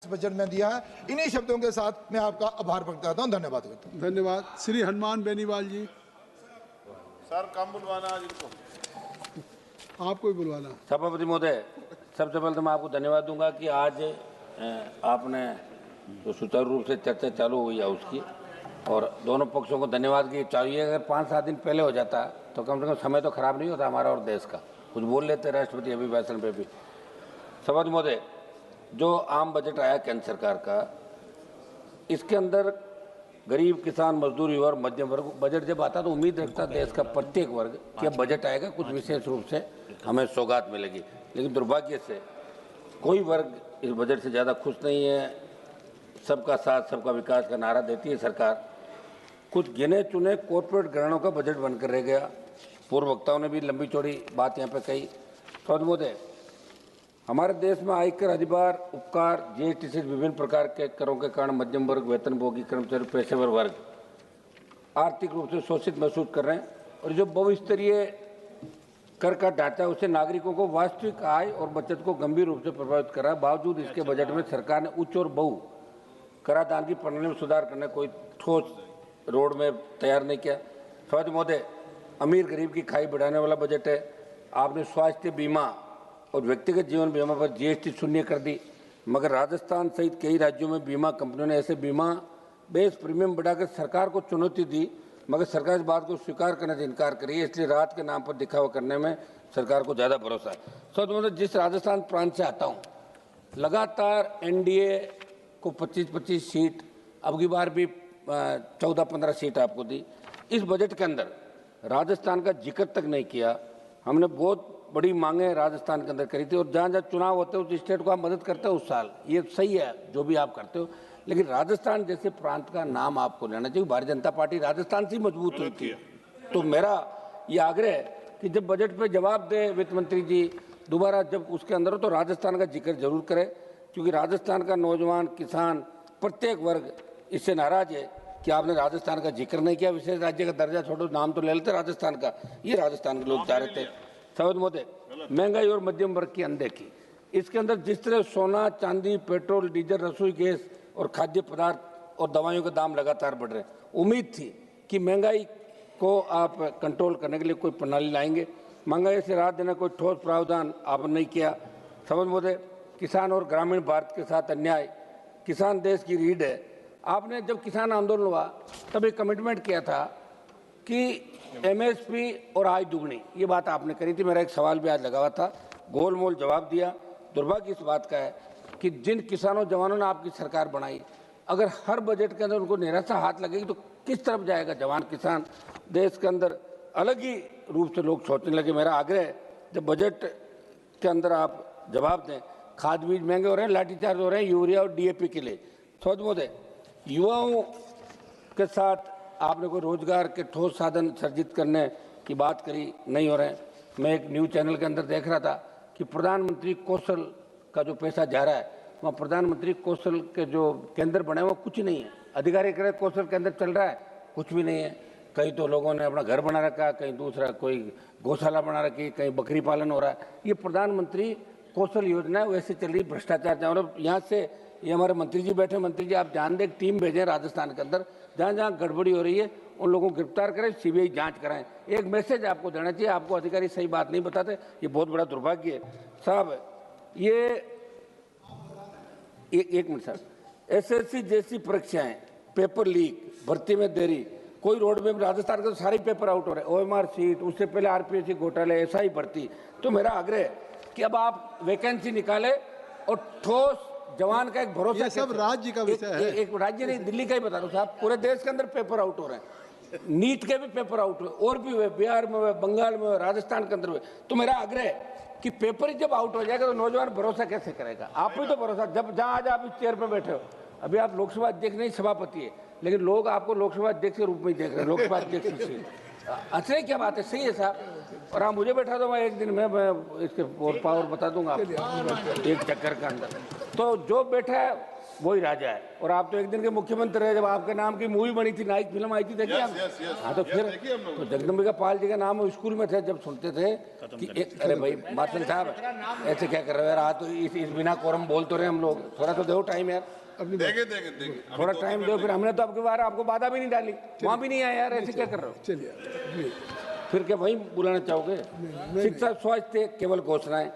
Budget में दिया है। इन्हीं शब्दों के साथ मैं आपका आभार व्यक्त करता हूँ। धन्यवाद करता हूँ। धन्यवाद। श्री हनुमान बेनीवाल जी, सर कम बुलवाना जिनको आपको ही बुलवाना। सभापति महोदय, सबसे पहले तो मैं आपको धन्यवाद दूंगा कि आज आपने जो सुचारू रूप से चर्चा चालू हुई है उसकी, और दोनों पक्षों को धन्यवाद की चाहिए। अगर 5-7 दिन पहले हो जाता तो कम से कम समय तो खराब नहीं होता हमारा और देश का, कुछ बोल लेते राष्ट्रपति अभिभाषण पे भी। सभापति महोदय, जो आम बजट आया केंद्र सरकार का, इसके अंदर गरीब, किसान, मजदूर, युवा और मध्यम वर्ग, बजट जब आता तो उम्मीद रखता देश का प्रत्येक वर्ग कि अब बजट आएगा, कुछ विशेष रूप से हमें सौगात मिलेगी। लेकिन दुर्भाग्य से कोई वर्ग इस बजट से ज़्यादा खुश नहीं है। सबका साथ सबका विकास का नारा देती है सरकार, कुछ गिने चुने कॉर्पोरेट घरानों का बजट बनकर रह गया। पूर्व वक्ताओं ने भी लंबी चौड़ी बात यहाँ पे कही। सभापति महोदय, हमारे देश में आयकर, अधिभार, उपकार, जीएसटी से विभिन्न प्रकार के करों के कारण मध्यम वर्ग, वेतनभोगी, कर्मचारी, पेशेवर वर्ग आर्थिक रूप से शोषित महसूस कर रहे हैं। और जो बहुस्तरीय कर का ढांचा उसे नागरिकों को वास्तविक आय और बचत को गंभीर रूप से प्रभावित कर रहा है। बावजूद इसके बजट में सरकार ने उच्च और बहु कराधान की प्रणाली में सुधार करने कोई ठोस रोड में तैयार नहीं किया। सभापति महोदय, अमीर गरीब की खाई बढ़ाने वाला बजट है। आपने स्वास्थ्य बीमा और व्यक्तिगत जीवन बीमा पर जीएसटी शून्य कर दी, मगर राजस्थान सहित कई राज्यों में बीमा कंपनियों ने ऐसे बीमा बेस प्रीमियम बढ़ाकर सरकार को चुनौती दी, मगर सरकार इस बात को स्वीकार करने से इनकार करी है। इसलिए राहत के नाम पर दिखावा करने में सरकार को ज़्यादा भरोसा है। सच मतलब जिस राजस्थान प्रांत से आता हूँ, लगातार एनडीए को 25-25 सीट, अब की बार भी 14-15 सीट आपको दी। इस बजट के अंदर राजस्थान का जिक्र तक नहीं किया। हमने बहुत बड़ी मांगे राजस्थान के अंदर करी थी, और जहाँ जहाँ चुनाव होते हैं उस स्टेट को आप मदद करते हो उस साल, ये सही है जो भी आप करते हो, लेकिन राजस्थान जैसे प्रांत का नाम आपको लेना चाहिए। भारतीय जनता पार्टी राजस्थान से मजबूत हुई थी। तो मेरा ये आग्रह है कि जब बजट पे जवाब दे वित्त मंत्री जी दोबारा, जब उसके अंदर हो तो राजस्थान का जिक्र जरूर करें, क्योंकि राजस्थान का नौजवान, किसान, प्रत्येक वर्ग इससे नाराज है कि आपने राजस्थान का जिक्र नहीं किया। विशेष राज्य का दर्जा छोड़ो, नाम तो ले लेते राजस्थान का, ये राजस्थान के लोग चाह रहे थे। सभापति महोदय, महंगाई और मध्यम वर्ग की अनदेखी, इसके अंदर जिस तरह सोना, चांदी, पेट्रोल, डीजल, रसोई गैस और खाद्य पदार्थ और दवाइयों के दाम लगातार बढ़ रहे हैं, उम्मीद थी कि महंगाई को आप कंट्रोल करने के लिए कोई प्रणाली लाएंगे। महंगाई से राहत देने कोई ठोस प्रावधान आपने नहीं किया। सभापति महोदय, किसान और ग्रामीण भारत के साथ अन्याय, किसान देश की रीढ़ है। आपने जब किसान आंदोलन हुआ तब एक कमिटमेंट किया था कि एमएसपी और आय दुगनी, ये बात आपने करी थी। मेरा एक सवाल भी आज लगा हुआ था, गोलमोल जवाब दिया। दुर्भाग्य इस बात का है कि जिन किसानों जवानों ने आपकी सरकार बनाई, अगर हर बजट के अंदर उनको निराशा हाथ लगेगी तो किस तरफ जाएगा जवान किसान? देश के अंदर अलग ही रूप से लोग सोचने लगे। मेरा आग्रह है, जब बजट के अंदर आप जवाब दें। खाद बीज महंगे हो रहे हैं, लाठीचार्ज हो रहे हैं यूरिया और डीएपी के लिए। सभापति महोदय, युवाओं के साथ आपने कोई रोजगार के ठोस साधन सर्जित करने की बात करी, नहीं हो रहे हैं। मैं एक न्यूज़ चैनल के अंदर देख रहा था कि प्रधानमंत्री कौशल का जो पैसा जा रहा है, वहाँ प्रधानमंत्री कौशल के जो केंद्र बने वो कुछ नहीं है। अधिकारी कह रहे कौशल केंद्र चल रहा है, कुछ भी नहीं है। कहीं तो लोगों ने अपना घर बना रखा है, कहीं दूसरा कोई गौशाला बना रखी, कहीं बकरी पालन हो रहा है। ये प्रधानमंत्री कौशल योजना है, वैसे चल रही भ्रष्टाचार। और यहाँ से ये हमारे मंत्री जी बैठे, मंत्री जी आप ध्यान दें, टीम भेजें राजस्थान के अंदर, जहाँ जहाँ गड़बड़ी हो रही है उन लोगों को गिरफ्तार करें, सीबीआई जांच कराएं। एक मैसेज आपको देना चाहिए, आपको अधिकारी सही बात नहीं बताते, ये बहुत बड़ा दुर्भाग्य है साहब। ये एक मिनट सर, एसएससी जैसी परीक्षाएं, पेपर लीक, भर्ती में देरी, कोई रोड में राजस्थान के तो सारे पेपर आउट हो रहे हैं। ओएमआर सीट, उससे पहले आरपीएससी घोटाले, ऐसा ही भर्ती। तो मेरा आग्रह है कि अब आप वैकेंसी निकालें और ठोस जवान का एक भरोसा। ये सब राज्य का विषय है। एक राज्य नहीं, दिल्ली का ही बता रहा हूँ साहब, पूरे देश के अंदर पेपर आउट हो रहे हैं। नीट के भी पेपर आउट हुए, और भी हुए, बिहार में हुए, बंगाल में हुए, राजस्थान के अंदर हुए। तो मेरा आग्रह है कि पेपर जब आउट हो जाएगा तो नौजवान भरोसा कैसे करेगा? आप भी तो भरोसा, जब जहाँ आज आप इस चेयर पर बैठे हो, अभी आप लोकसभा अध्यक्ष नहीं सभापति है, लेकिन लोग आपको लोकसभा अध्यक्ष के रूप में ही देख रहे हैं, लोकसभा अध्यक्ष से। अच्छा क्या बात है, सही है साहब। और आप मुझे बैठा दो, मैं एक दिन में मैं इसके पावर बता दूंगा आपको एक चक्कर के अंदर। तो जो बैठा है वही राजा है। और आप तो एक दिन के मुख्यमंत्री रहे, जब आपके नाम की मूवी बनी थी, नाइक फिल्म आई थी, देखिए आप। हाँ तो फिर तो जगदम्बिका पाल जी का नाम स्कूल में थे, जब सुनते थे कि अरे भाई मार्शल साहब ऐसे क्या कर रहे हो यार, आज तो इस बिना कोरम बोल तो रहे हम लोग, थोड़ा तो दो टाइम यार, थोड़ा टाइम दो। फिर हमने तो आपके बार आपको बाधा भी नहीं डाली, वहाँ भी नहीं आया यार, ऐसे क्या कर रहे हो? चलिए फिर क्या वही बुलाना चाहोगे? शिक्षा स्वास्थ्य केवल घोषणाएं,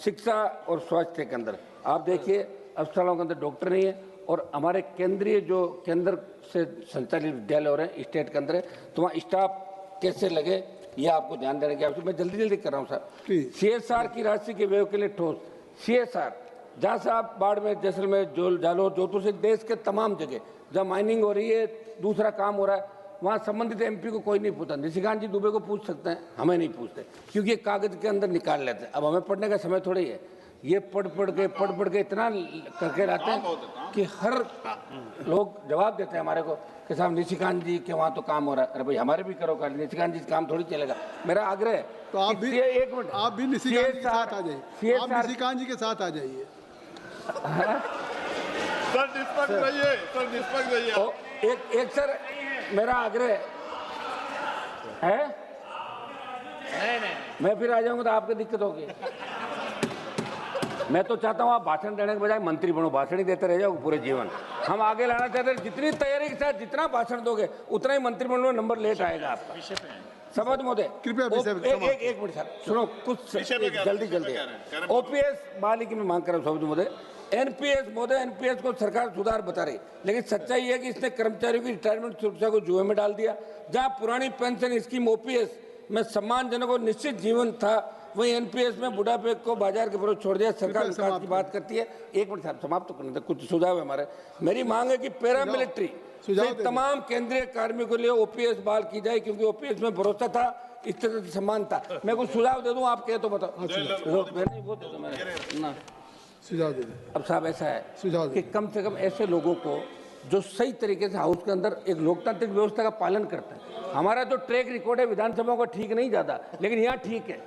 शिक्षा और स्वास्थ्य के अंदर आप देखिए अस्पतालों के अंदर डॉक्टर नहीं है, और हमारे केंद्रीय जो केंद्र से संचालित विद्यालय हो रहे हैं स्टेट के अंदर, तो वहाँ स्टाफ कैसे लगे ये आपको ध्यान देने की आवश्यकता। मैं जल्दी जल्दी कर रहा हूँ सर। CSR की राशि के व्यय के लिए ठोस CSR, जहाँ से आप बाड़मेर, जैसलमेर, जालौर, जोधपुर से देश के तमाम जगह जहाँ माइनिंग हो रही है, दूसरा काम हो रहा है, वहाँ संबंधित MP को कोई नहीं पूछता। निशिकांत जी दुबे को पूछ सकते हैं, हमें नहीं पूछते, क्योंकि ये कागज के अंदर निकाल लेते हैं। अब हमें पढ़ने का समय थोड़ी है, ये पढ़ पढ़ के इतना करके लाते हैं कि हर लोग जवाब देते हैं हमारे को कि साहब निशिकांत जी के वहाँ तो काम हो रहा है। अरे भाई हमारे भी करो, निशिकांत जी काम थोड़ी चलेगा। मेरा आग्रह है तो आप भी एक मिनट, आप भी निशिकांत जी के साथ आ जाइए, आप निशिकांत जी के साथ आ जाइए। सर निष्पक्ष रहिए, सर निष्पक्ष रहिए। एक सर मेरा आग्रह है, मैं फिर आ जाऊंगा तो आपको दिक्कत होगी। मैं तो चाहता हूँ आप भाषण देने के बजाय मंत्री बनो, भाषण ही देते रह जाओ पूरे जीवन। हम आगे लाना चाहते हैं, जितनी तैयारी के साथ जितना भाषण दोगे उतना ही मंत्रिमंडल में नंबर लेट आएगा आपका। समझ महोदय कृपया एक मिनट सर सुनो, कुछ जल्दी OPS बहाली की मैं मांग कर रहा हूँ महोदय। NPS महोदय, NPS को सरकार सुधार बता रही, लेकिन सच्चाई है कि इसने कर्मचारियों की रिटायरमेंट सुरक्षा को जुए में डाल दिया। जहां पुरानी पेंशन स्कीम OPS में सम्मानजनक और निश्चित जीवन था, वही NPS में बुढ़ापे को बाजार के विरुद्ध छोड़ दिया। सरकार विकास की बात करती है। एक मिनट साहब समाप्त तो करने दे, कुछ सुझाव है हमारे। मेरी मांग है कि पैरामिलिट्री तमाम केंद्रीय कार्मिकों के लिए OPS बहाल की जाए, क्योंकि OPS में भरोसा था, इस तरह से सम्मान था। मैं कुछ सुझाव दे दूं, आप कहे तो बताओ। सुझाव दे। अब साहब ऐसा है कि कम से कम ऐसे लोगों को जो सही तरीके से हाउस के अंदर एक लोकतांत्रिक व्यवस्था का पालन करते हैं। हमारा जो ट्रैक रिकॉर्ड है विधानसभा का ठीक नहीं ज़्यादा, लेकिन यहाँ ठीक है,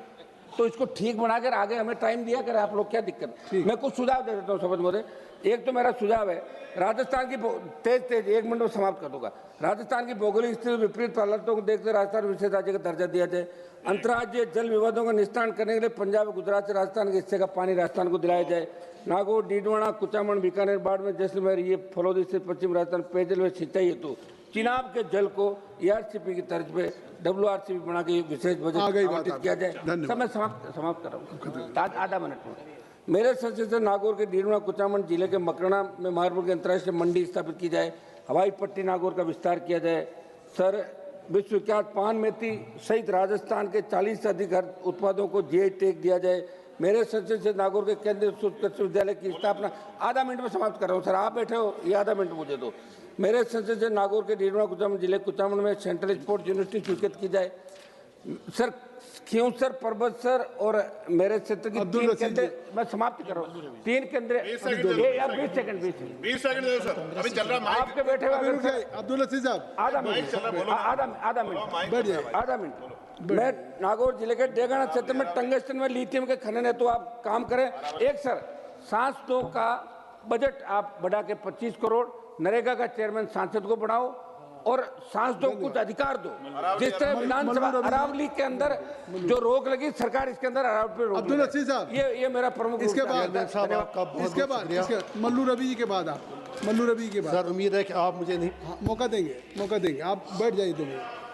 तो इसको ठीक बनाकर आगे हमें टाइम दिया करें आप लोग, क्या दिक्कत। मैं कुछ सुझाव दे देता हूँ समझ मोदे। एक तो मेरा सुझाव है, राजस्थान की तेज एक मिनट में समाप्त कर दूंगा। राजस्थान की भौगोलिक स्थिति विपरीत हालातों को देखते राजस्थान विशेष राज्य का दर्जा दिया जाए। अंतर्राज्यीय जल विवादों का निस्तारण करने के लिए पंजाब, गुजरात से राजस्थान के हिस्से का पानी राजस्थान को दिलाया जाए। नागौर, डीडवाना, कुचामन, बीकानेर, बाड़मेर, जैसलमेर, ये फलौदी से पश्चिम राजस्थान पेयजल व सिंचाई हेतु चिनाब के जल को ERCP की तर्ज पे WRCP बना के विशेष बजट आवंटित किया जाए। सब मैं समाप्त कर रहा हूँ, आधा मिनट में। मेरे संसद से नागौर के डीडवाना, कुचामन जिले के मकरना में मार्बल की अंतर्राष्ट्रीय मंडी स्थापित की जाए। हवाई पट्टी नागौर का विस्तार किया जाए। सर विश्वविख्यात पान मेथी सहित राजस्थान के 40 से अधिक उत्पादों को GI टैग दिया जाए। मेरे संसद से नागौर के केंद्रीय कृषि विद्यालय की स्थापना, आधा मिनट में समाप्त कर रहा हूँ सर, आप बैठे हो, ये आधा मिनट मुझे दो। मेरे संसद से नागौर के डीडवाना, कुचामन जिले कुचामन में सेंट्रल स्पोर्ट्स यूनिवर्सिटी स्वीकृत की जाए। सर खियोसर, पर्वत सर और मेरे क्षेत्र की 3 केंद्र, मैं समाप्त कर रहा हूँ, 3 केंद्र। 20 सेकंड दे सर, अभी चल रहा माइक आपके बैठे हुए अब्दुल अजीज साहब, आधा मिनट। मैं नागौर जिले के डेगाना क्षेत्र में टंगस्टन में लिथियम के खनन है, तो आप काम करें। एक सर सांस 2 का बजट आप बढ़ा के 25 करोड़, नरेगा का चेयरमैन सांसद को बढ़ाओ और सांसदों को कुछ अधिकार दो। जिस तरह विधानसभा अरावली के अंदर जो रोक लगी, सरकार इसके अंदर अरावली पे रोक। अब्दुल अजीज साहब, ये मेरा प्रमुख। इसके बाद मल्लू रवि के बाद सर उम्मीद है कि आप मुझे नहीं मौका देंगे, आप बैठ जाइए 2 मिनट।